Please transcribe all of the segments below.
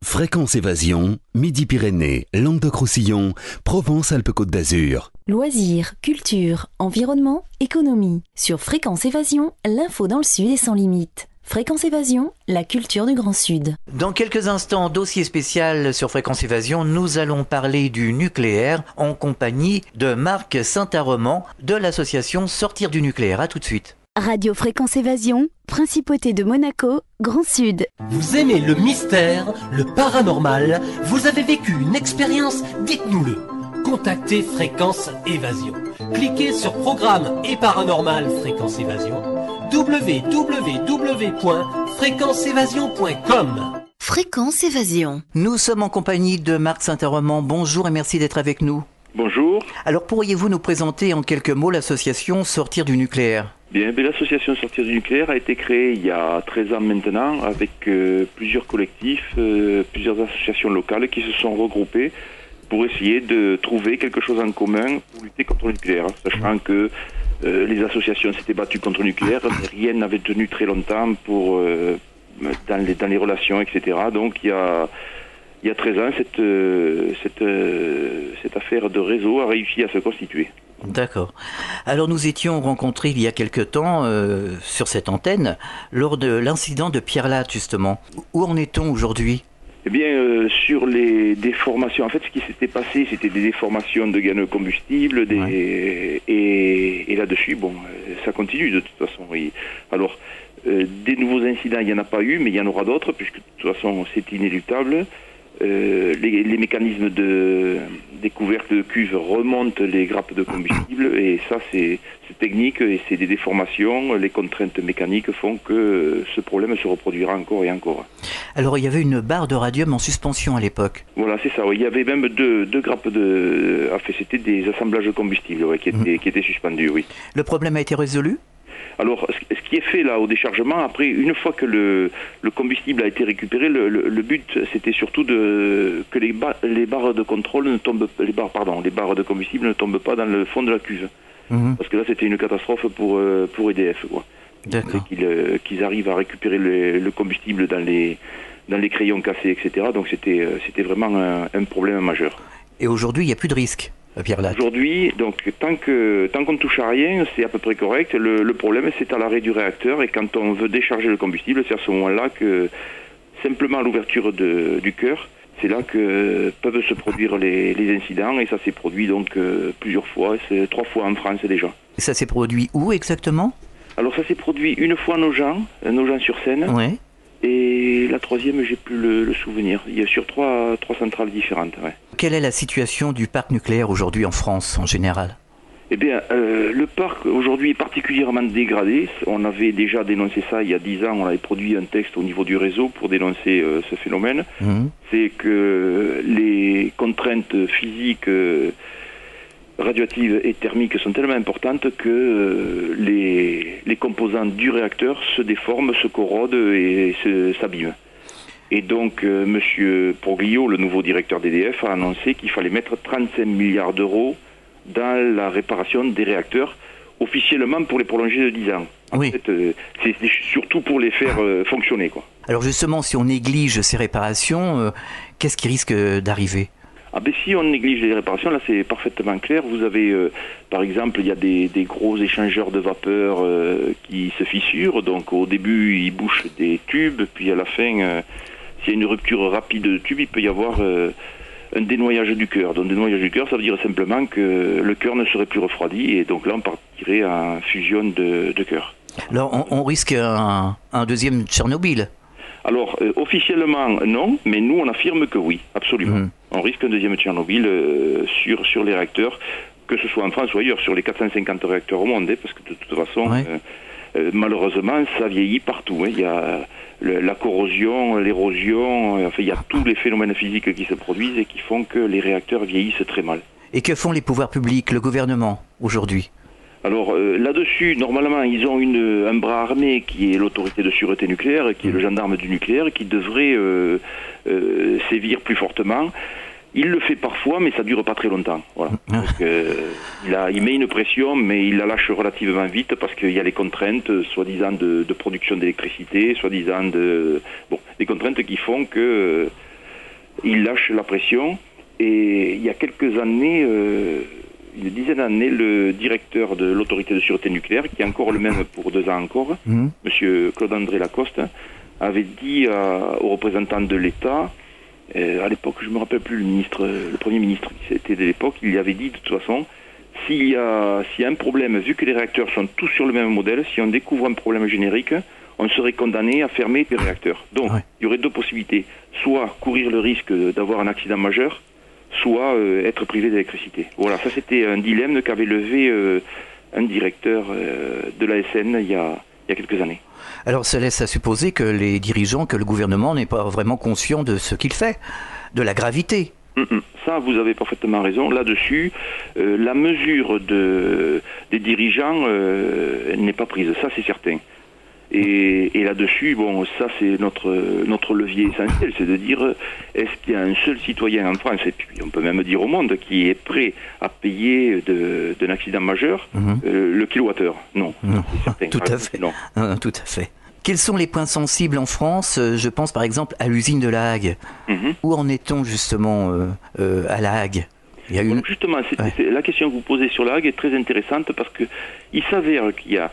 Fréquence Évasion, Midi-Pyrénées, Languedoc-Roussillon, Provence-Alpes-Côte d'Azur. Loisirs, culture, environnement, économie. Sur Fréquence Évasion, l'info dans le Sud est sans limite. Fréquence Évasion, la culture du Grand Sud. Dans quelques instants, dossier spécial sur Fréquence Évasion, nous allons parler du nucléaire en compagnie de Marc Saint-Armand de l'association Sortir du nucléaire. À tout de suite. Radio Fréquence Évasion, Principauté de Monaco, Grand Sud. Vous aimez le mystère, le paranormal, vous avez vécu une expérience, dites-nous-le. Contactez Fréquence Évasion. Cliquez sur Programme et Paranormal Fréquence Évasion. www.fréquenceévasion.com. Fréquence Évasion. Nous sommes en compagnie de Marc Saint-Armand. Bonjour et merci d'être avec nous. Bonjour. Alors pourriez-vous nous présenter en quelques mots l'association Sortir du nucléaire ? Bien, l'association Sortir du nucléaire a été créée il y a 13 ans maintenant avec plusieurs collectifs, plusieurs associations locales qui se sont regroupées pour essayer de trouver quelque chose en commun pour lutter contre le nucléaire, sachant que les associations s'étaient battues contre le nucléaire, mais rien n'avait tenu très longtemps pour dans les relations, etc. Donc il y a 13 ans, cette affaire de réseau a réussi à se constituer. D'accord. Alors nous étions rencontrés il y a quelque temps sur cette antenne lors de l'incident de Pierre-Latte justement. Où en est-on aujourd'hui ? Eh bien, sur les déformations, en fait ce qui s'était passé, c'était des déformations de gaines combustibles et là-dessus, bon, ça continue de toute façon. Alors, des nouveaux incidents, il n'y en a pas eu, mais il y en aura d'autres, puisque de toute façon c'est inéluctable. Les mécanismes de découverte de cuves remontent les grappes de combustible et ça c'est technique et c'est des déformations. Les contraintes mécaniques font que ce problème se reproduira encore et encore. Alors il y avait une barre de radium en suspension à l'époque. Voilà, c'est ça. Oui. Il y avait même deux grappes c'était des assemblages combustibles qui étaient suspendus. Oui. Le problème a été résolu ? Alors, ce qui est fait là au déchargement, après, une fois que le combustible a été récupéré, le but c'était surtout que les barres de contrôle ne tombent, les barres de combustible ne tombent pas dans le fond de la cuve. Parce que là, c'était une catastrophe pour EDF, quoi. D'accord. Qu'ils arrivent à récupérer le combustible dans les crayons cassés, etc. Donc c'était vraiment un problème majeur. Et aujourd'hui, il n'y a plus de risque, Pierre-Latte. Aujourd'hui, donc tant qu'on ne touche à rien, c'est à peu près correct. Le problème, c'est à l'arrêt du réacteur et quand on veut décharger le combustible, c'est à ce moment-là que simplement à l'ouverture du cœur, c'est là que peuvent se produire les incidents et ça s'est produit donc plusieurs fois, c'est 3 fois en France déjà. Et ça s'est produit où exactement ? Alors ça s'est produit une fois à Nogent-sur-Seine. Ouais. Et la troisième, j'ai plus le souvenir. Il y a sur trois centrales différentes. Ouais. Quelle est la situation du parc nucléaire aujourd'hui en France en général ? Eh bien, le parc aujourd'hui est particulièrement dégradé. On avait déjà dénoncé ça il y a 10 ans. On avait produit un texte au niveau du réseau pour dénoncer ce phénomène. C'est que les contraintes physiques radioactives et thermiques sont tellement importantes que les composants du réacteur se déforment, se corrodent et s'abîment. Et donc, Monsieur Proglio, le nouveau directeur d'EDF, a annoncé qu'il fallait mettre 35 milliards d'euros dans la réparation des réacteurs, officiellement pour les prolonger de 10 ans. En fait, c'est surtout pour les faire fonctionner, quoi. Alors justement, si on néglige ces réparations, qu'est-ce qui risque d'arriver ? Si on néglige les réparations, là c'est parfaitement clair. Vous avez, par exemple, il y a des gros échangeurs de vapeur qui se fissurent. Donc au début, ils bouchent des tubes, puis à la fin, s'il y a une rupture rapide de tube, il peut y avoir un dénoyage du cœur. Donc dénoyage du cœur, ça veut dire simplement que le cœur ne serait plus refroidi et donc là on partirait en fusion de cœur. Alors on risque un deuxième Tchernobyl ? Alors, officiellement, non, mais nous, on affirme que oui, absolument. On risque un deuxième Tchernobyl sur les réacteurs, que ce soit en France ou ailleurs, sur les 450 réacteurs au monde, parce que de toute façon, malheureusement, ça vieillit partout. Il y a la corrosion, l'érosion, il y a tous les phénomènes physiques qui se produisent et qui font que les réacteurs vieillissent très mal. Et que font les pouvoirs publics, le gouvernement, aujourd'hui ? Alors là-dessus, normalement, ils ont un bras armé qui est l'autorité de sûreté nucléaire, qui est le gendarme du nucléaire, qui devrait sévir plus fortement. Il le fait parfois, mais ça dure pas très longtemps. Voilà. Donc, il met une pression, mais il la lâche relativement vite parce qu'il y a les contraintes, soi-disant de production d'électricité, soi-disant des contraintes qui font que il lâche la pression. Et il y a quelques années, une dizaine d'années, le directeur de l'autorité de sûreté nucléaire, qui est encore le même pour 2 ans encore, monsieur Claude-André Lacoste, avait dit aux représentants de l'État, à l'époque, je ne me rappelle plus le Premier ministre qui était de l'époque, il y avait dit de toute façon, s'il y a un problème, vu que les réacteurs sont tous sur le même modèle, si on découvre un problème générique, on serait condamné à fermer les réacteurs. Donc, il y aurait 2 possibilités. Soit courir le risque d'avoir un accident majeur, soit être privé d'électricité. Voilà, ça c'était un dilemme qu'avait levé un directeur de l'ASN il y a quelques années. Alors ça laisse à supposer que les dirigeants, que le gouvernement n'est pas vraiment conscient de ce qu'il fait, de la gravité. Ça, vous avez parfaitement raison. Là-dessus, la mesure des dirigeants n'est pas prise. Ça, c'est certain. Et là-dessus, bon, ça c'est notre levier essentiel, c'est de dire, est-ce qu'il y a un seul citoyen en France, et puis on peut même dire au monde, qui est prêt à payer d'un accident majeur le kilowattheure? Non, c'est certain. Tout à fait. Non. Tout à fait. Quels sont les points sensibles en France? Je pense par exemple à l'usine de La Hague. Où en est-on justement à La Hague? Donc justement, la question que vous posez sur La Hague est très intéressante parce que il s'avère qu'il y a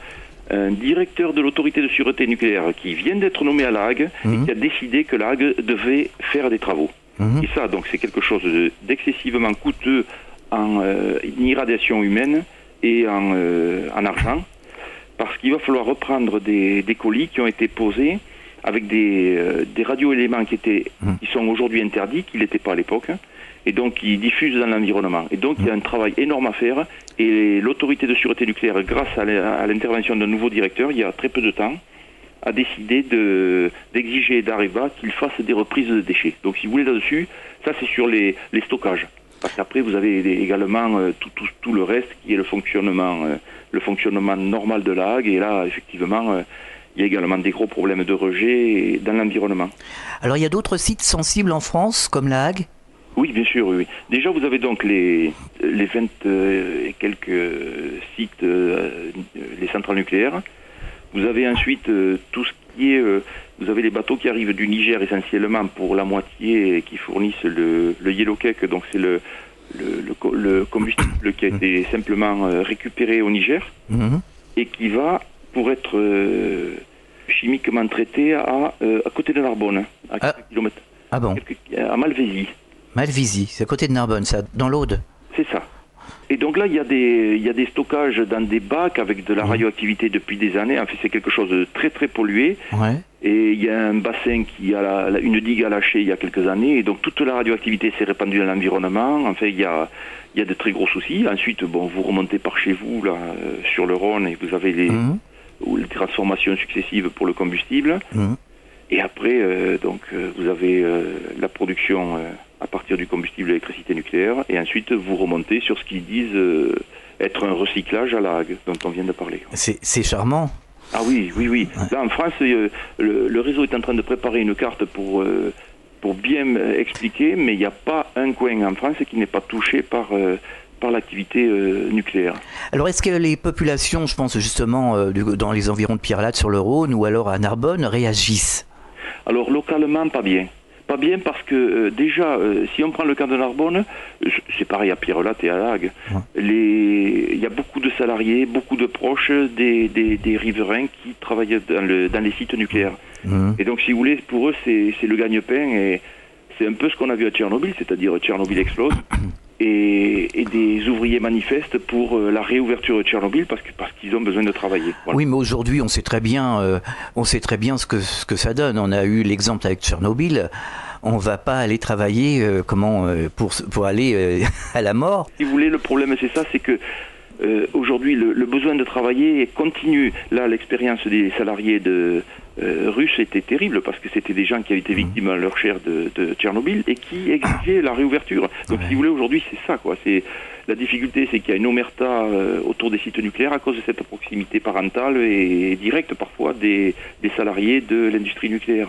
un directeur de l'autorité de sûreté nucléaire qui vient d'être nommé à La Hague et qui a décidé que La Hague devait faire des travaux. Et ça, donc, c'est quelque chose d'excessivement coûteux en irradiation humaine et en argent, parce qu'il va falloir reprendre des colis qui ont été posés avec des radioéléments qui sont aujourd'hui interdits, qui n'étaient pas à l'époque, et donc qui diffusent dans l'environnement. Et donc il y a un travail énorme à faire, et l'autorité de sûreté nucléaire, grâce à l'intervention d'un nouveau directeur, il y a très peu de temps, a décidé d'exiger d'Areva qu'il fasse des reprises de déchets. Donc si vous voulez là-dessus, ça c'est sur les stockages. Parce qu'après vous avez également tout le reste qui est le fonctionnement normal de La Hague, et là effectivement il y a également des gros problèmes de rejet dans l'environnement. Alors il y a d'autres sites sensibles en France comme La Hague? Oui, bien sûr, oui. Déjà, vous avez donc les 20 et quelques sites, les centrales nucléaires. Vous avez ensuite tout ce qui est... vous avez les bateaux qui arrivent du Niger essentiellement pour la moitié, qui fournissent le yellow cake, donc c'est le combustible qui a été simplement récupéré au Niger et qui va, pour être chimiquement traité, à côté de Narbonne, à quelques kilomètres. Ah bon? À Malvézy. Malvézy, c'est à côté de Narbonne, ça, dans l'Aude. C'est ça. Et donc là, il y a des stockages dans des bacs avec de la radioactivité depuis des années. En fait, c'est quelque chose de très très pollué. Ouais. Et il y a un bassin qui a une digue à lâcher il y a quelques années. Et donc toute la radioactivité s'est répandue dans l'environnement. En fait, il y a de très gros soucis. Ensuite, bon, vous remontez par chez vous, là, sur le Rhône, et vous avez les transformations successives pour le combustible. Et après, vous avez la production à partir du combustible de l'électricité nucléaire, et ensuite vous remontez sur ce qu'ils disent être un recyclage à La Hague, dont on vient de parler. C'est charmant. Ah oui. Là en France, le réseau est en train de préparer une carte pour bien expliquer, mais il n'y a pas un coin en France qui n'est pas touché par l'activité nucléaire. Alors est-ce que les populations, je pense justement dans les environs de Pierrelatte sur le Rhône ou alors à Narbonne, réagissent? Alors localement, pas bien. Pas bien parce que déjà, si on prend le cas de Narbonne, c'est pareil à Pierrelatte et à La Hague. Il y a beaucoup de salariés, beaucoup de proches des riverains qui travaillent dans les sites nucléaires. Et donc, si vous voulez, pour eux, c'est le gagne-pain, et c'est un peu ce qu'on a vu à Tchernobyl, c'est-à-dire Tchernobyl explose. Et des ouvriers manifestent pour la réouverture de Tchernobyl parce qu'ils ont besoin de travailler. Voilà. Oui, mais aujourd'hui, on sait très bien ce que ça donne. On a eu l'exemple avec Tchernobyl. On va pas aller travailler pour aller à la mort. Si vous voulez, le problème c'est ça, c'est que aujourd'hui le besoin de travailler continue. Là, l'expérience des salariés russes était terrible parce que c'était des gens qui avaient été victimes à leur chair de Tchernobyl et qui exigeaient la réouverture. Donc si vous voulez, aujourd'hui c'est ça, quoi. La difficulté, c'est qu'il y a une omerta autour des sites nucléaires à cause de cette proximité parentale et directe parfois des salariés de l'industrie nucléaire.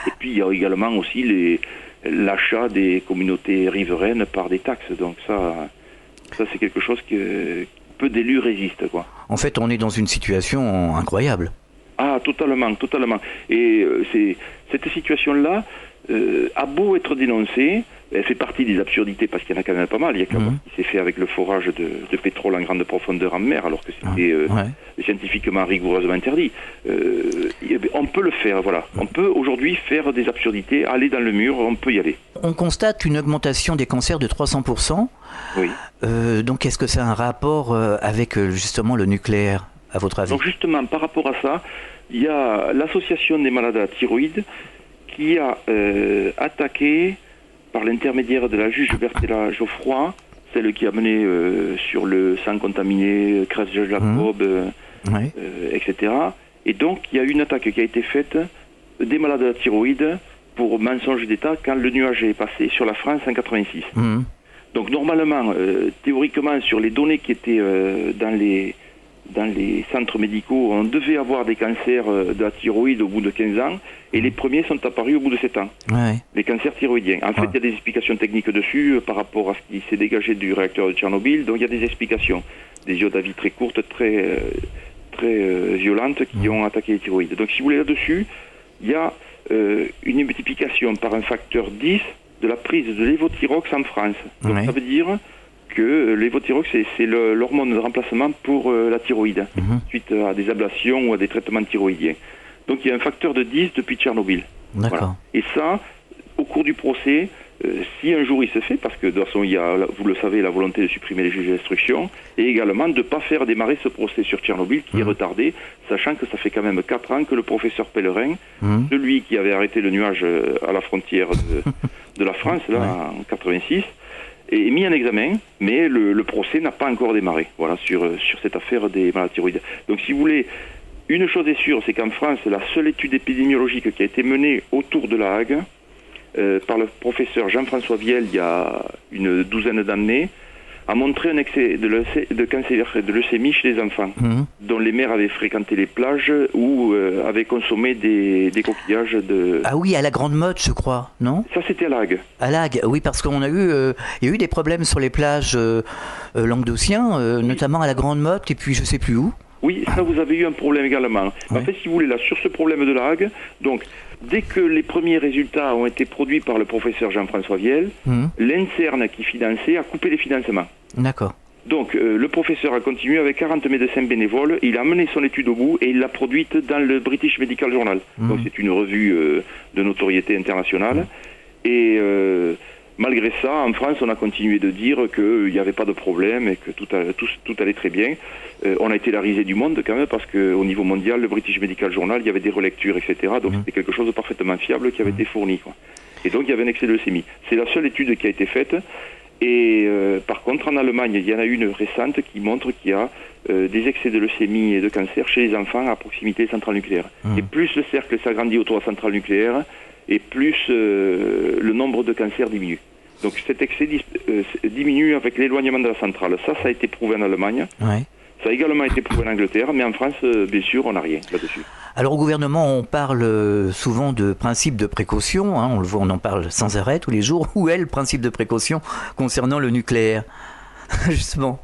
Et puis il y a également aussi l'achat des communautés riveraines par des taxes. Donc ça c'est quelque chose que peu d'élus résistent, quoi. En fait, on est dans une situation incroyable. Ah, totalement. Et cette situation-là, a beau être dénoncée, elle fait partie des absurdités parce qu'il y en a quand même pas mal. Il y a qu'à voir ce qui s'est fait avec le forage de pétrole en grande profondeur en mer, alors que c'était scientifiquement rigoureusement interdit. On peut le faire, voilà. On peut aujourd'hui faire des absurdités, aller dans le mur, on peut y aller. On constate une augmentation des cancers de 300%. Oui. Donc est-ce que ça a un rapport avec justement le nucléaire, à votre avis? Donc justement, par rapport à ça, il y a l'association des malades à la thyroïde qui a attaqué, par l'intermédiaire de la juge Berthela Geoffroy, celle qui a mené sur le sang contaminé, Crèche Jacob, etc. Et donc, il y a eu une attaque qui a été faite des malades à la thyroïde pour mensonge d'État quand le nuage est passé sur la France en 86. Donc, normalement, théoriquement, sur les données qui étaient dans les centres médicaux, on devait avoir des cancers de la thyroïde au bout de 15 ans, et les premiers sont apparus au bout de 7 ans. Les cancers thyroïdiens. En fait, il y a des explications techniques dessus par rapport à ce qui s'est dégagé du réacteur de Tchernobyl. Donc il y a des explications. Des iode à vie très courtes, très violentes qui ont attaqué les thyroïdes. Donc si vous voulez, là-dessus, il y a une multiplication par un facteur 10 de la prise de l'évothyrox en France. Donc ça veut dire que l'évothyrox, c'est l'hormone de remplacement pour la thyroïde, suite à des ablations ou à des traitements thyroïdiens. Donc il y a un facteur de 10 depuis Tchernobyl. Voilà. Et ça, au cours du procès, si un jour il se fait, parce que de toute façon il y a, vous le savez, la volonté de supprimer les juges d'instruction, et également de ne pas faire démarrer ce procès sur Tchernobyl qui est retardé, sachant que ça fait quand même 4 ans que le professeur Pellerin, celui qui avait arrêté le nuage à la frontière de la France, là, en 86, est mis en examen, mais le procès n'a pas encore démarré, voilà, sur cette affaire des malades thyroïdes. Donc si vous voulez, une chose est sûre, c'est qu'en France, la seule étude épidémiologique qui a été menée autour de la Hague, par le professeur Jean-François Viel il y a une douzaine d'années, a montré un excès de cancer de leucémie chez les enfants, dont les mères avaient fréquenté les plages ou avaient consommé des coquillages de... Ah oui, à la Grande Motte, je crois, non? Ça, c'était à la Hague. À la Hague, oui, parce qu'on a eu, il y a eu des problèmes sur les plages languedociens, notamment à la Grande Motte, et puis je sais plus où. Oui, ça, vous avez eu un problème également. En fait, si vous voulez, là, sur ce problème de la Hague, donc, dès que les premiers résultats ont été produits par le professeur Jean-François Viel, l'INSERM qui finançait a coupé les financements. D'accord. Donc, le professeur a continué avec 40 médecins bénévoles, il a mené son étude au bout et il l'a produite dans le British Medical Journal. Donc, c'est une revue de notoriété internationale. Et... malgré ça, en France, on a continué de dire qu'il n'y avait pas de problème et que tout allait très bien. On a été la risée du monde quand même parce qu'au niveau mondial, le British Medical Journal, il y avait des relectures, etc. Donc c'était quelque chose de parfaitement fiable qui avait été fourni, quoi. Et donc il y avait un excès de leucémie. C'est la seule étude qui a été faite. Et par contre, en Allemagne, il y en a une récente qui montre qu'il y a des excès de leucémie et de cancer chez les enfants à proximité des centrales nucléaires. Et plus le cercle s'agrandit autour de la centrale nucléaire, et plus le nombre de cancers diminue. Donc cet excès diminue avec l'éloignement de la centrale. Ça a été prouvé en Allemagne. Ça a également été prouvé en Angleterre, mais en France, bien sûr, on n'a rien là-dessus. Alors au gouvernement, on parle souvent de principe de précaution, on le voit, on en parle sans arrêt tous les jours. Où est le principe de précaution concernant le nucléaire, justement?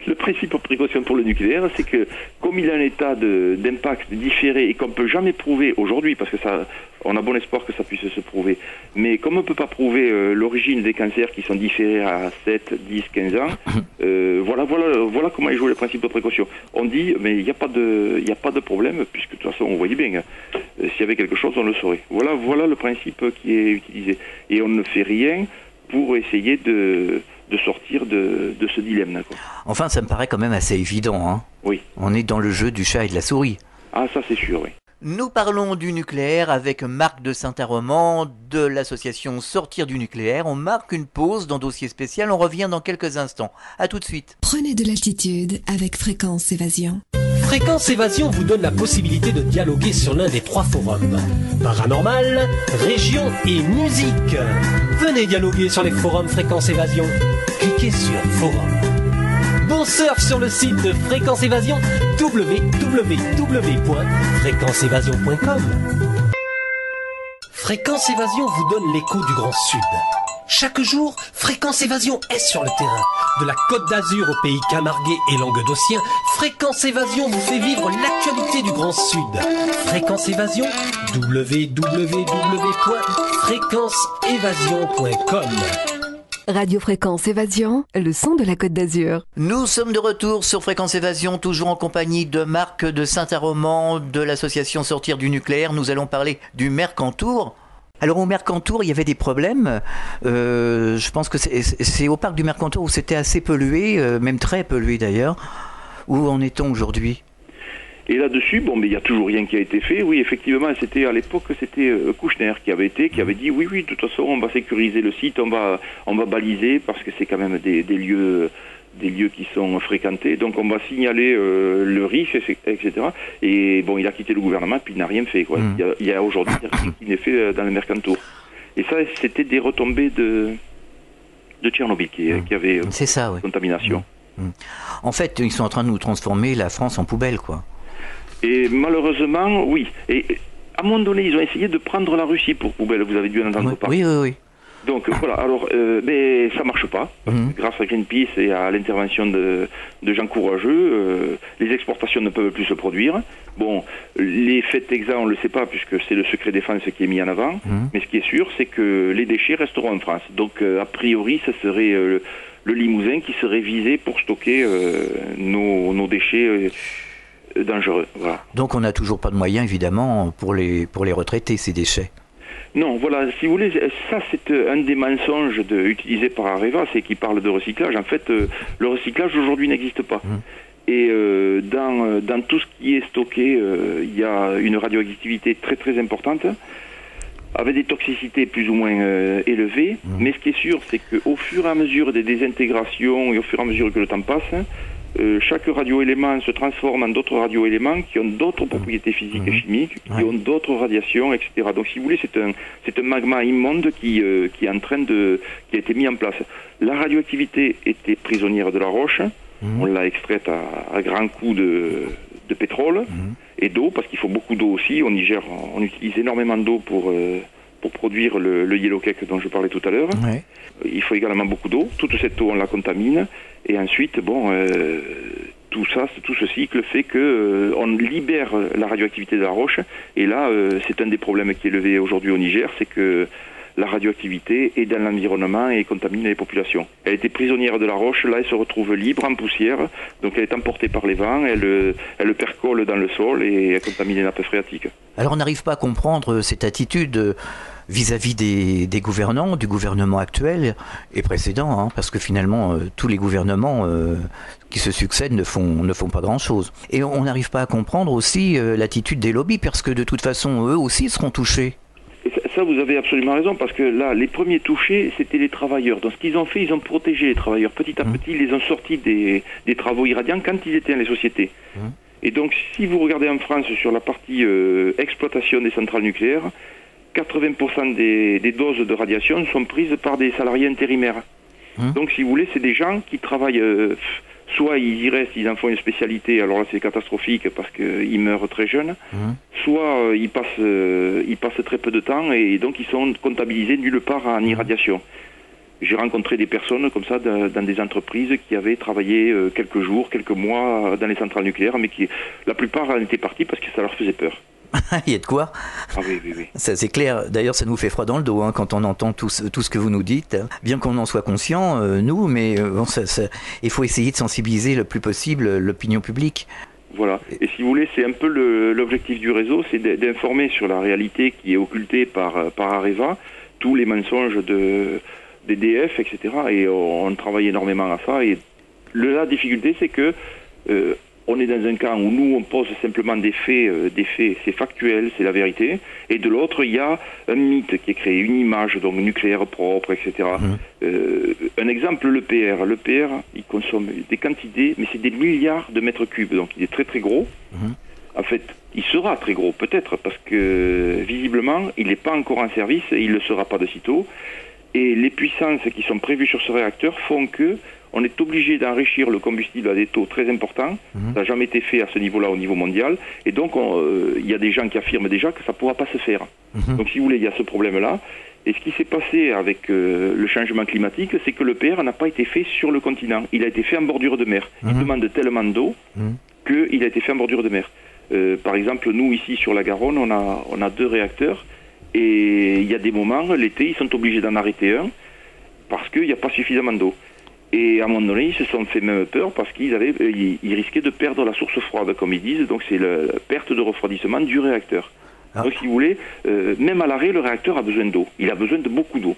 Le principe de précaution pour le nucléaire, c'est que comme il a un état d'impact différé et qu'on ne peut jamais prouver aujourd'hui, parce que ça, on a bon espoir que ça puisse se prouver, mais comme on ne peut pas prouver l'origine des cancers qui sont différés à 7, 10, 15 ans, voilà comment est joué le principe de précaution. On dit, mais il n'y a pas de problème, puisque de toute façon, on voyait bien, s'il y avait quelque chose, on le saurait. Voilà le principe qui est utilisé. Et on ne fait rien pour essayer de sortir de ce dilemme. Quoi. Enfin, ça me paraît quand même assez évident. Hein. Oui. On est dans le jeu du chat et de la souris. Ah, ça c'est sûr, oui. Nous parlons du nucléaire avec Marc de Saint-Armand de l'association Sortir du nucléaire. On marque une pause dans Dossier spécial. On revient dans quelques instants. À tout de suite. Prenez de l'altitude avec Fréquence Évasion. Fréquence Évasion vous donne la possibilité de dialoguer sur l'un des 3 forums. Paranormal, région et musique. Venez dialoguer sur les forums Fréquence Évasion. Cliquez sur Forum. Bon surf sur le site de Fréquence Évasion, www.fréquenceévasion.com. Fréquence Évasion vous donne l'écho du Grand Sud. Chaque jour, Fréquence Évasion est sur le terrain. De la Côte d'Azur au pays camarguais et languedocien, Fréquence Évasion vous fait vivre l'actualité du Grand Sud. Fréquence Évasion, www.fréquenceévasion.com. Radio Fréquence Évasion, le son de la Côte d'Azur. Nous sommes de retour sur Fréquence Évasion, toujours en compagnie de Marc de Saint-Aroman, de l'association Sortir du nucléaire. Nous allons parler du Mercantour. Alors au Mercantour, il y avait des problèmes. Je pense que c'est au parc du Mercantour où c'était assez pollué, même très pollué d'ailleurs. Où en est-on aujourd'hui ? Et là-dessus, mais il n'y a toujours rien qui a été fait. Oui, effectivement, à l'époque, c'était Kouchner qui avait dit oui, de toute façon, on va sécuriser le site, on va baliser parce que c'est quand même des lieux qui sont fréquentés. Donc on va signaler le risque, etc. Et bon, il a quitté le gouvernement, puis il n'a rien fait. Quoi. Il y a aujourd'hui rien qui n'est fait dans le Mercantour. Et ça, c'était des retombées de Tchernobyl qui avait c'est ça, ouais. Contamination. En fait, ils sont en train de nous transformer la France en poubelle, quoi. Et malheureusement, oui. Et à un moment donné, ils ont essayé de prendre la Russie pour poubelle. Vous avez dû en entendre parler. Oui. Donc voilà, alors, mais ça marche pas. Grâce à Greenpeace et à l'intervention de gens courageux, les exportations ne peuvent plus se produire. Bon, les faits exacts, on ne le sait pas, puisque c'est le secret défense qui est mis en avant. Mais ce qui est sûr, c'est que les déchets resteront en France. Donc, a priori, ce serait le Limousin qui serait visé pour stocker nos déchets dangereux. Voilà. Donc, on n'a toujours pas de moyens, évidemment, pour les retraiter, ces déchets. Non, voilà, si vous voulez, ça c'est un des mensonges utilisés par Areva, c'est qu'il parle de recyclage. En fait, le recyclage aujourd'hui n'existe pas. Et dans tout ce qui est stocké, il y a une radioactivité très très importante, avec des toxicités plus ou moins élevées. Mais ce qui est sûr, c'est qu'au fur et à mesure des désintégrations et au fur et à mesure que le temps passe, chaque radioélément se transforme en d'autres radioéléments qui ont d'autres propriétés physiques et chimiques, qui ont d'autres radiations, etc. Donc, si vous voulez, c'est un magma immonde qui est en train qui a été mis en place. La radioactivité était prisonnière de la roche. On l'a extraite à grands coups de pétrole et d'eau, parce qu'il faut beaucoup d'eau aussi. Au Niger, on utilise énormément d'eau pour produire le yellow cake dont je parlais tout à l'heure. Ouais. Il faut également beaucoup d'eau. Toute cette eau, on la contamine. Et ensuite, tout ce cycle fait que on libère la radioactivité de la roche. Et là, c'est un des problèmes qui est levé aujourd'hui au Niger, c'est que la radioactivité est dans l'environnement et contamine les populations. Elle était prisonnière de la roche, là elle se retrouve libre en poussière, donc elle est emportée par les vents, elle percole dans le sol et elle contamine les nappes phréatiques. Alors on n'arrive pas à comprendre cette attitude vis-à-vis des gouvernants, du gouvernement actuel et précédent, parce que finalement tous les gouvernements qui se succèdent ne font pas grand-chose. Et on n'arrive pas à comprendre aussi l'attitude des lobbies, parce que de toute façon eux aussi seront touchés. Et ça, vous avez absolument raison, parce que là, les premiers touchés, c'était les travailleurs. Donc, ce qu'ils ont fait, ils ont protégé les travailleurs. Petit à petit, ils les ont sortis des travaux irradiants quand ils étaient dans les sociétés. Et donc, si vous regardez en France sur la partie exploitation des centrales nucléaires, 80% des doses de radiation sont prises par des salariés intérimaires. Donc, si vous voulez, c'est des gens qui travaillent... soit ils y restent, ils en font une spécialité, alors là c'est catastrophique parce qu'ils meurent très jeunes, soit ils passent très peu de temps et donc ils sont comptabilisés nulle part en irradiation. J'ai rencontré des personnes comme ça dans des entreprises qui avaient travaillé quelques jours, quelques mois dans les centrales nucléaires, mais qui la plupart en étaient partis parce que ça leur faisait peur. Il y a de quoi. Ah oui. Ça c'est clair. D'ailleurs, ça nous fait froid dans le dos quand on entend tout ce que vous nous dites. Bien qu'on en soit conscient, nous, mais il faut essayer de sensibiliser le plus possible l'opinion publique. Voilà. Et si vous voulez, c'est un peu l'objectif du réseau, c'est d'informer sur la réalité qui est occultée par Areva, tous les mensonges d'EDF, etc. Et on travaille énormément à ça. Et la difficulté, c'est que on est dans un cas où nous, on pose simplement des faits, c'est factuel, c'est la vérité. Et de l'autre, il y a un mythe qui est créé, une image, donc nucléaire propre, etc. Un exemple, le PR. Le PR, il consomme des quantités, mais c'est des milliards de mètres cubes. Donc il est très très gros. En fait, il sera très gros, peut-être, parce que visiblement, il n'est pas encore en service et il ne le sera pas de sitôt. Et les puissances qui sont prévues sur ce réacteur font que on est obligé d'enrichir le combustible à des taux très importants. Ça n'a jamais été fait à ce niveau-là au niveau mondial. Et donc, il y a des gens qui affirment déjà que ça ne pourra pas se faire. Donc, si vous voulez, il y a ce problème-là. Et ce qui s'est passé avec le changement climatique, c'est que l'EPR n'a pas été fait sur le continent. Il a été fait en bordure de mer. Il demande tellement d'eau qu'il a été fait en bordure de mer. Par exemple, nous, ici, sur la Garonne, on a 2 réacteurs. Et il y a des moments, l'été, ils sont obligés d'en arrêter un parce qu'il n'y a pas suffisamment d'eau. Et à un moment donné, ils se sont fait même peur parce qu'ils risquaient de perdre la source froide, comme ils disent. Donc c'est la perte de refroidissement du réacteur. Donc si vous voulez, même à l'arrêt, le réacteur a besoin d'eau. Il a besoin de beaucoup d'eau.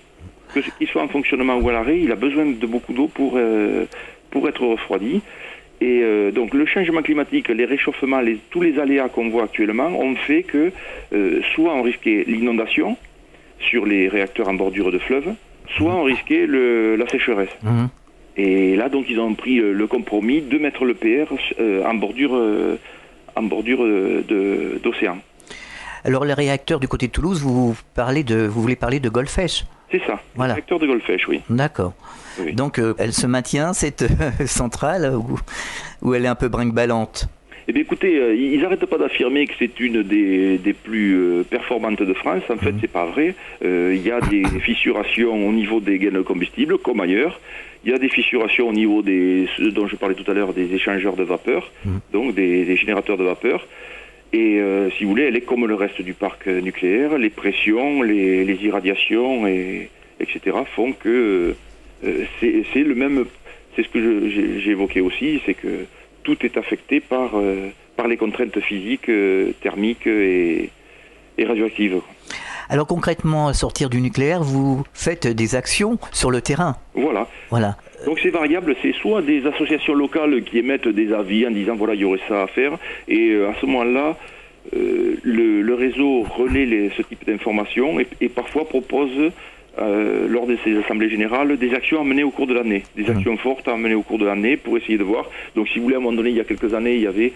Qu'il soit en fonctionnement ou à l'arrêt, il a besoin de beaucoup d'eau pour être refroidi. Et donc le changement climatique, les réchauffements, tous les aléas qu'on voit actuellement ont fait que soit on risquait l'inondation sur les réacteurs en bordure de fleuve, soit on risquait la sécheresse. Et là, donc, ils ont pris le compromis de mettre l'EPR en bordure d'océan. Alors, les réacteurs du côté de Toulouse, vous voulez parler de Golfech? C'est ça, voilà. Réacteur de Golfech, oui. D'accord. Oui. Donc, elle se maintient, cette centrale, ou elle est un peu brinque-ballante? Eh bien, écoutez, ils n'arrêtent pas d'affirmer que c'est une des plus performantes de France. En fait, c'est pas vrai. Il y a des fissurations au niveau des gaines de combustible, comme ailleurs. Il y a des fissurations au niveau ce dont je parlais tout à l'heure, des échangeurs de vapeur, donc des générateurs de vapeur. Et si vous voulez, elle est comme le reste du parc nucléaire. Les pressions, les irradiations, etc. font que c'est le même. C'est ce que j'ai évoqué aussi, c'est que tout est affecté par les contraintes physiques, thermiques et radioactives. Alors concrètement, à sortir du nucléaire, vous faites des actions sur le terrain. Voilà. Donc c'est variable, c'est soit des associations locales qui émettent des avis en disant voilà, il y aurait ça à faire, et à ce moment-là, le réseau relaie ce type d'informations et parfois propose lors de ces assemblées générales des actions à mener au cours de l'année, des actions fortes à mener au cours de l'année pour essayer de voir. Donc si vous voulez, à un moment donné, il y a quelques années, il y avait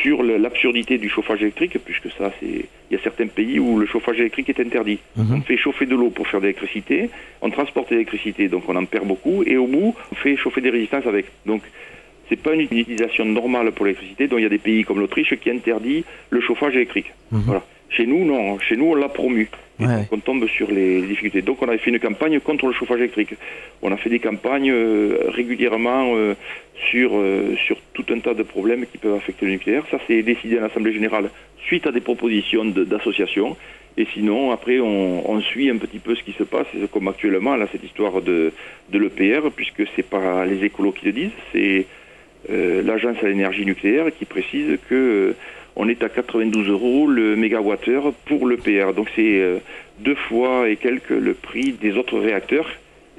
sur l'absurdité du chauffage électrique, puisque ça, il y a certains pays où le chauffage électrique est interdit. On fait chauffer de l'eau pour faire de l'électricité, on transporte l'électricité, donc on en perd beaucoup, et au bout, on fait chauffer des résistances avec. Donc c'est pas une utilisation normale pour l'électricité, donc il y a des pays comme l'Autriche qui interdit le chauffage électrique. Voilà. Chez nous, non. Chez nous, on l'a promu. Et donc, on tombe sur les difficultés. Donc, on avait fait une campagne contre le chauffage électrique. On a fait des campagnes régulièrement sur tout un tas de problèmes qui peuvent affecter le nucléaire. Ça, c'est décidé à l'Assemblée générale suite à des propositions d'associations. Et sinon, après, on suit un petit peu ce qui se passe. C'est comme actuellement, là, cette histoire de l'EPR, puisque c'est pas les écolos qui le disent, c'est l'Agence à l'énergie nucléaire qui précise que on est à 92 € le mégawattheure pour l'EPR. Donc c'est 2 fois et quelques le prix des autres réacteurs.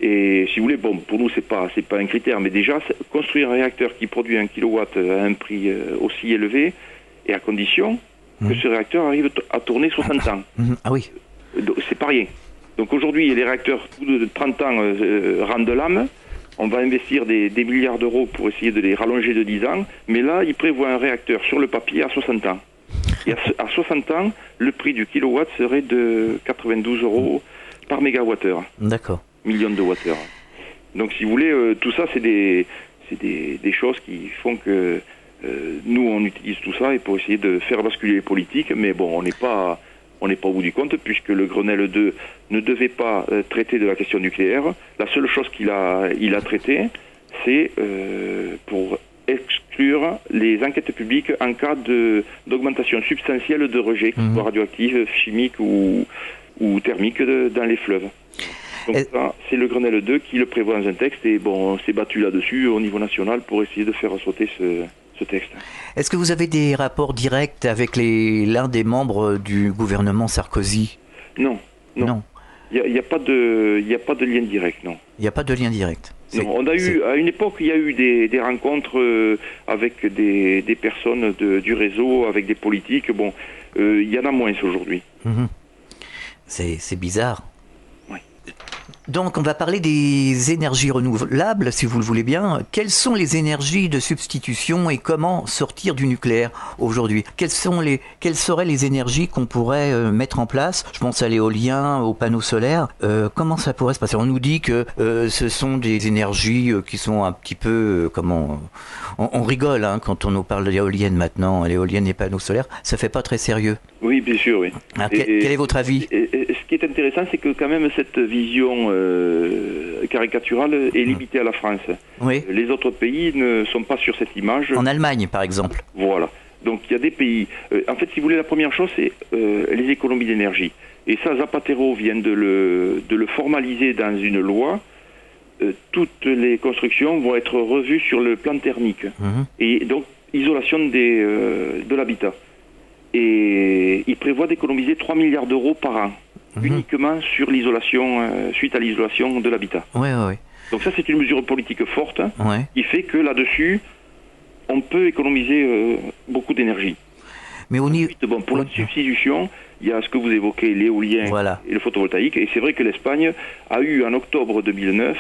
Et si vous voulez, bon, pour nous, c'est pas un critère, mais déjà, construire un réacteur qui produit 1 kilowatt à un prix aussi élevé, et à condition que ce réacteur arrive à tourner 60 ans. Ah oui. C'est pas rien. Donc aujourd'hui, les réacteurs de 30 ans rendent l'âme. On va investir des milliards d'euros pour essayer de les rallonger de 10 ans. Mais là, ils prévoient un réacteur sur le papier à 60 ans. Et à 60 ans, le prix du kilowatt serait de 92 € par mégawattheure. D'accord. Millions de wattheures. Donc si vous voulez, tout ça, c'est des choses qui font que nous, on utilise tout ça et pour essayer de faire basculer les politiques. Mais bon, on n'est pas au bout du compte, puisque le Grenelle 2 ne devait pas traiter de la question nucléaire. La seule chose qu'il a traité, c'est pour exclure les enquêtes publiques en cas d'augmentation substantielle de rejet, qu'ils soient radioactifs, chimiques ou thermiques dans les fleuves. Donc ça, c'est le Grenelle 2 qui le prévoit dans un texte, et bon, on s'est battu là-dessus au niveau national pour essayer de faire sauter ce texte. Est-ce que vous avez des rapports directs avec l'un des membres du gouvernement Sarkozy? Non. Il n'y a pas de lien direct, non. Il n'y a pas de lien direct. Non, on a eu, à une époque, il y a eu des rencontres avec des personnes du réseau, avec des politiques. Bon, il y en a moins aujourd'hui. C'est bizarre. Oui. Donc, on va parler des énergies renouvelables, si vous le voulez bien. Quelles sont les énergies de substitution et comment sortir du nucléaire aujourd'hui? Quelles seraient les énergies qu'on pourrait mettre en place? Je pense à l'éolien, aux panneaux solaires. Comment ça pourrait se passer? On nous dit que ce sont des énergies qui sont un petit peu... on rigole quand on nous parle d'éoliennes maintenant. L'éolienne et panneaux solaires, ça fait pas très sérieux. Oui, bien sûr, oui. Alors, quel est votre avis? Ce qui est intéressant, c'est que quand même cette vision caricaturale est limitée à la France. Oui. Les autres pays ne sont pas sur cette image. En Allemagne, par exemple. Voilà. Donc il y a des pays... en fait, si vous voulez, la première chose, c'est les économies d'énergie. Et ça, Zapatero vient de le formaliser dans une loi. Toutes les constructions vont être revues sur le plan thermique. Et donc, isolation de l'habitat. Et il prévoit d'économiser 3 milliards d'euros par an, uniquement sur l'isolation, suite à l'isolation de l'habitat. Oui. Donc ça, c'est une mesure politique forte Ouais. qui fait que là-dessus, on peut économiser beaucoup d'énergie. Mais au niveau... Ensuite, bon, pour la substitution, il y a ce que vous évoquez, l'éolien et le photovoltaïque. Et c'est vrai que l'Espagne a eu, en octobre 2009,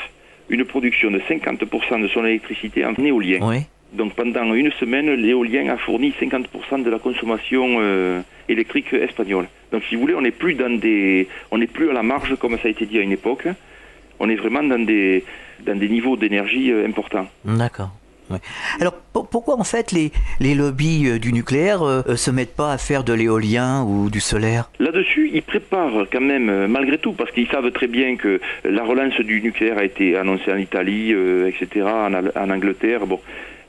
une production de 50% de son électricité en éolien. Oui. Donc pendant une semaine, l'éolien a fourni 50% de la consommation électrique espagnole. Donc si vous voulez, on n'est plus à la marge comme ça a été dit à une époque. On est vraiment dans des niveaux d'énergie importants. D'accord. Ouais. Alors pourquoi en fait les lobbies du nucléaire se mettent pas à faire de l'éolien ou du solaire? Là-dessus, ils préparent quand même, malgré tout, parce qu'ils savent très bien que la relance du nucléaire a été annoncée en Italie, etc., en Angleterre. Bon.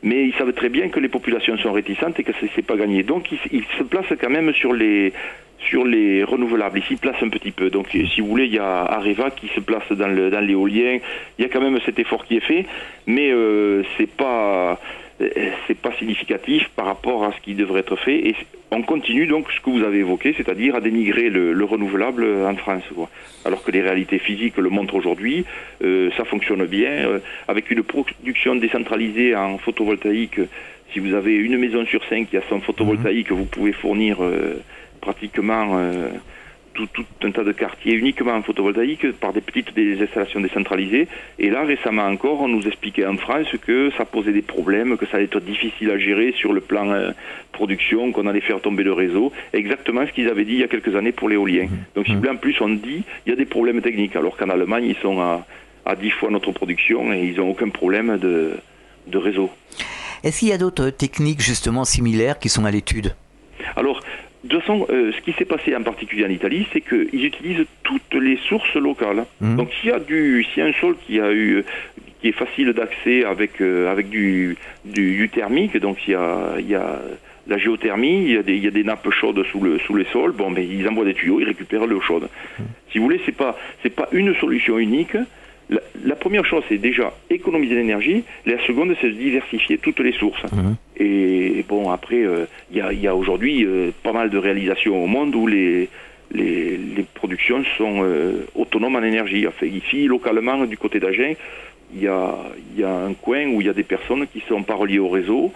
Mais ils savent très bien que les populations sont réticentes et que c'est pas gagné. Donc ils se placent quand même sur les renouvelables. Ils s'y placent un petit peu. Donc si vous voulez, il y a Areva qui se place dans l'éolien. Il y a quand même cet effort qui est fait, mais c'est pas significatif par rapport à ce qui devrait être fait. Et on continue donc ce que vous avez évoqué, c'est-à-dire à dénigrer le renouvelable en France, quoi. Alors que les réalités physiques le montrent aujourd'hui, ça fonctionne bien. Avec une production décentralisée en photovoltaïque, si vous avez une maison sur 5 qui a son photovoltaïque, vous pouvez fournir pratiquement tout un tas de quartiers uniquement en photovoltaïque par des petites installations décentralisées. Et là, récemment encore, on nous expliquait en France que ça posait des problèmes, que ça allait être difficile à gérer sur le plan production, qu'on allait faire tomber le réseau. Exactement ce qu'ils avaient dit il y a quelques années pour l'éolien. Donc si vous voulez, en plus, on dit il y a des problèmes techniques, alors qu'en Allemagne, ils sont à 10 fois notre production et ils n'ont aucun problème de réseau. Est-ce qu'il y a d'autres techniques justement similaires qui sont à l'étude? Alors, de toute façon, ce qui s'est passé en particulier en Italie, c'est qu'ils utilisent toutes les sources locales. Donc s'il y a un sol qui est facile d'accès avec du thermique, donc il y a la géothermie, il y a des nappes chaudes sous les sols, bon, mais ils envoient des tuyaux, ils récupèrent l'eau chaude. Si vous voulez, c'est pas une solution unique. La première chose, c'est déjà économiser l'énergie. La seconde, c'est de diversifier toutes les sources. Et bon, après, il y a aujourd'hui pas mal de réalisations au monde où les productions sont autonomes en énergie. Enfin, ici, localement, du côté d'Agen, il y a un coin où il y a des personnes qui ne sont pas reliées au réseau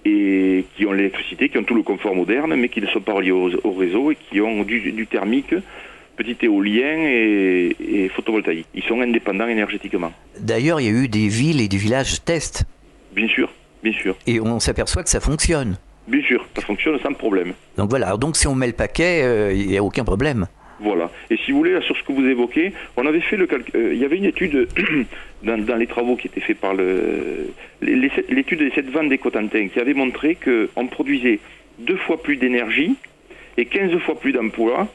et qui ont l'électricité, qui ont tout le confort moderne, mais qui ne sont pas reliées au réseau et qui ont du thermique, petit éolien et photovoltaïque. Ils sont indépendants énergétiquement. D'ailleurs, il y a eu des villes et des villages tests. Bien sûr. Et on s'aperçoit que ça fonctionne. Bien sûr, ça fonctionne sans problème. Donc voilà, donc si on met le paquet, il n'y a aucun problème. Voilà. Et si vous voulez, là, sur ce que vous évoquez, on avait fait il y avait une étude dans les travaux qui étaient faits par l'étude des 7 ventes des Cotentin qui avait montré qu'on produisait 2 fois plus d'énergie et 15 fois plus d'emplois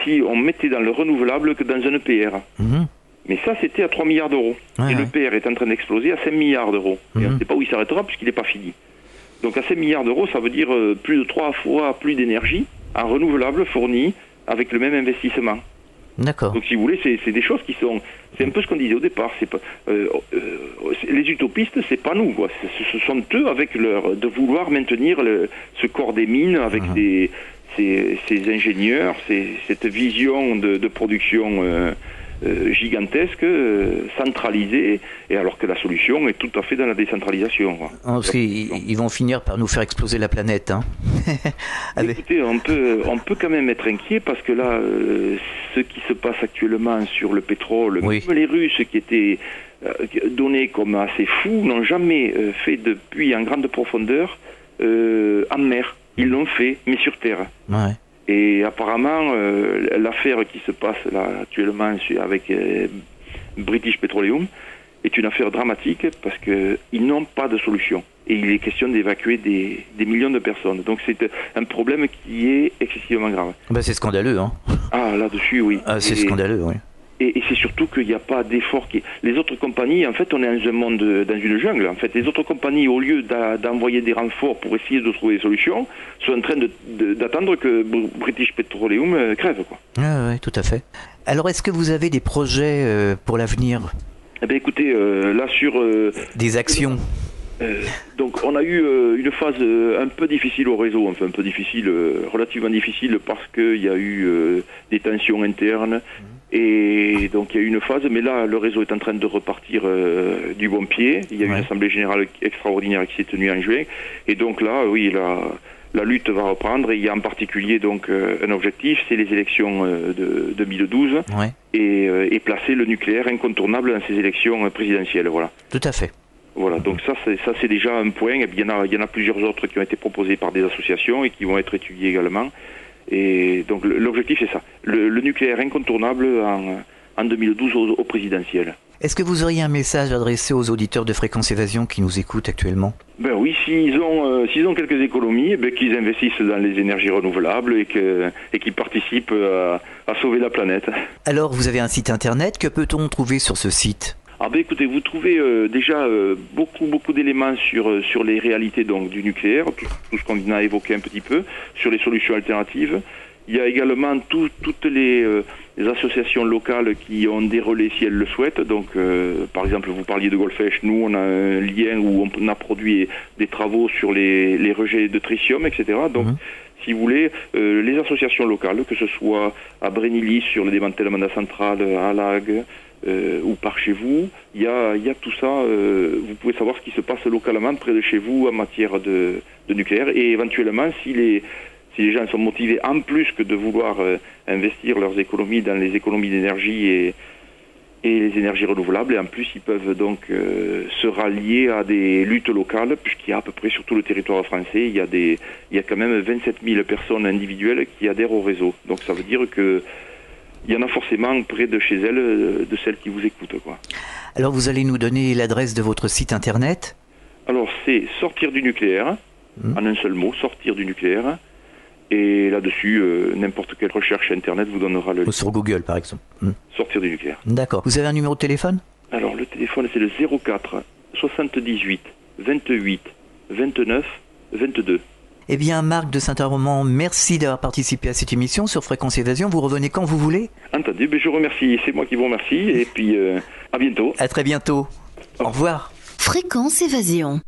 si on mettait dans le renouvelable que dans un EPR. Mais ça, c'était à 3 milliards d'euros. Et l'EPR est en train d'exploser à 5 milliards d'euros. Et on ne sait pas où il s'arrêtera puisqu'il n'est pas fini. Donc à 5 milliards d'euros, ça veut dire plus de 3 fois plus d'énergie en renouvelable fournie avec le même investissement. D'accord. Donc si vous voulez, c'est des choses qui sont... C'est un peu ce qu'on disait au départ. C'est pas, les utopistes, c'est pas nous, quoi. Ce sont eux avec de vouloir maintenir ce corps des mines avec ces ingénieurs, cette vision de production gigantesque, centralisée, et alors que la solution est tout à fait dans la décentralisation. Parce qu'ils vont finir par nous faire exploser la planète. Hein. Écoutez, on peut quand même être inquiet parce que là, ce qui se passe actuellement sur le pétrole, même les Russes qui étaient donnés comme assez fous, n'ont jamais fait de puits en grande profondeur en mer. Ils l'ont fait, mais sur terre. Et apparemment, l'affaire qui se passe là actuellement avec British Petroleum, est une affaire dramatique parce qu'ils n'ont pas de solution. Et il est question d'évacuer des millions de personnes. Donc c'est un problème qui est excessivement grave. Ben, c'est scandaleux, hein. Ah, là-dessus, oui. Ah, c'est scandaleux, oui. Et c'est surtout qu'il n'y a pas d'effort. Les autres compagnies, en fait, on est dans un monde, dans une jungle. En fait, les autres compagnies, au lieu d'envoyer des renforts pour essayer de trouver des solutions, sont en train d'attendre que British Petroleum crève, quoi. Ah, oui, tout à fait. Alors, est-ce que vous avez des projets pour l'avenir? Eh bien, écoutez, là sur... des actions donc on a eu une phase un peu difficile au réseau, enfin un peu difficile, relativement difficile parce qu'il y a eu des tensions internes et donc il y a eu une phase, mais là le réseau est en train de repartir du bon pied. Il y a eu une assemblée générale extraordinaire qui s'est tenue en juin et donc là oui la lutte va reprendre et il y a en particulier donc un objectif, c'est les élections de 2012 et placer le nucléaire incontournable dans ces élections présidentielles. Voilà. Tout à fait. Voilà, donc ça c'est déjà un point. Et puis, il y en a plusieurs autres qui ont été proposés par des associations et qui vont être étudiés également. Et donc l'objectif c'est ça, le nucléaire incontournable en 2012 au présidentiel. Est-ce que vous auriez un message adressé aux auditeurs de Fréquence Évasion qui nous écoutent actuellement? Ben oui, s'ils ont quelques économies, qu'ils investissent dans les énergies renouvelables et qu'ils participent à sauver la planète. Alors, vous avez un site internet, que peut-on trouver sur ce site? Ah ben écoutez, vous trouvez déjà beaucoup d'éléments sur les réalités donc du nucléaire, tout ce qu'on a évoqué un petit peu, sur les solutions alternatives. Il y a également toutes les associations locales qui ont des relais si elles le souhaitent. Donc par exemple, vous parliez de Golfech, nous on a un lien où on a produit des travaux sur les rejets de tritium, etc. Donc si vous voulez, les associations locales, que ce soit à Brénilly sur le démantèlement de la centrale, à Lague, ou par chez vous, il y a tout ça, vous pouvez savoir ce qui se passe localement près de chez vous en matière de nucléaire et éventuellement si les gens sont motivés en plus que de vouloir investir leurs économies dans les économies d'énergie et les énergies renouvelables, et en plus ils peuvent donc se rallier à des luttes locales, puisqu'il y a à peu près sur tout le territoire français, il y a quand même 27 000 personnes individuelles qui adhèrent au réseau. Donc ça veut dire que il y en a forcément près de chez elles, de celles qui vous écoutent, quoi. Alors vous allez nous donner l'adresse de votre site internet? Alors c'est sortir du nucléaire, en un seul mot, sortir du nucléaire. Et là-dessus, n'importe quelle recherche internet vous donnera le... Sur Google par exemple. Sortir du nucléaire. D'accord. Vous avez un numéro de téléphone? Alors le téléphone c'est le 04 78 28 29 22. Eh bien, Marc de Saint-Armand, merci d'avoir participé à cette émission sur Fréquence Évasion. Vous revenez quand vous voulez? Entendu, je remercie, c'est moi qui vous remercie, et puis à bientôt. À très bientôt. Au revoir. Fréquence Évasion.